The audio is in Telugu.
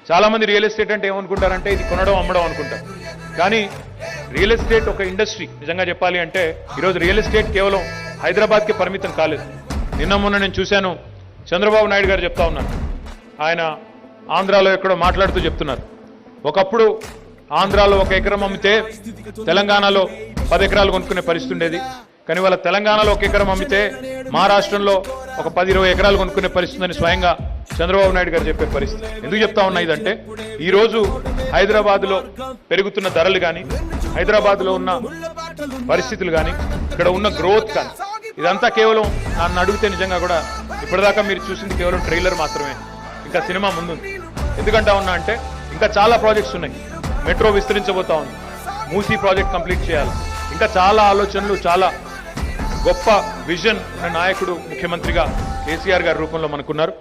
చాలామంది రియల్ ఎస్టేట్ అంటే ఏమనుకుంటారంటే ఇది కొనడం అమ్మడం అనుకుంటారు. కానీ రియల్ ఎస్టేట్ ఒక ఇండస్ట్రీ. నిజంగా చెప్పాలి అంటే ఈరోజు రియల్ ఎస్టేట్ కేవలం హైదరాబాద్కి పరిమితం కాలేదు. నిన్న మొన్న నేను చూశాను, చంద్రబాబు నాయుడు గారు చెప్తా ఉన్నారు, ఆయన ఆంధ్రాలో ఎక్కడో మాట్లాడుతూ చెప్తున్నారు, ఒకప్పుడు ఆంధ్రాలో 1 ఎకరం అమ్మితే తెలంగాణలో 10 ఎకరాలు కొనుక్కునే పరిస్థితి ఉండేది. కానీ వాళ్ళ తెలంగాణలో 1 ఎకరం అమ్మితే మహారాష్ట్రంలో ఒక 10-20 ఎకరాలు కొనుక్కునే పరిస్థితి అని స్వయంగా చంద్రబాబు నాయుడు గారు చెప్పే పరిస్థితి. ఎందుకు చెప్తా ఉన్నా ఇదంటే, ఈరోజు హైదరాబాద్లో పెరుగుతున్న ధరలు కానీ, హైదరాబాద్లో ఉన్న పరిస్థితులు కానీ, ఇక్కడ ఉన్న గ్రోత్ కానీ, ఇదంతా కేవలం నన్ను అడిగితే నిజంగా కూడా ఇప్పటిదాకా మీరు చూసింది కేవలం ట్రైలర్ మాత్రమే. ఇంకా సినిమా ముందుంది. ఎందుకంటా ఉన్నా అంటే ఇంకా చాలా ప్రాజెక్ట్స్ ఉన్నాయి. మెట్రో విస్తరించబోతా ఉంది, మూసీ ప్రాజెక్ట్ కంప్లీట్ చేయాలి, ఇంకా చాలా ఆలోచనలు, చాలా గొప్ప విజన్ ఉన్న నాయకుడు ముఖ్యమంత్రిగా కేసీఆర్ గారి రూపంలో మనకున్నారు.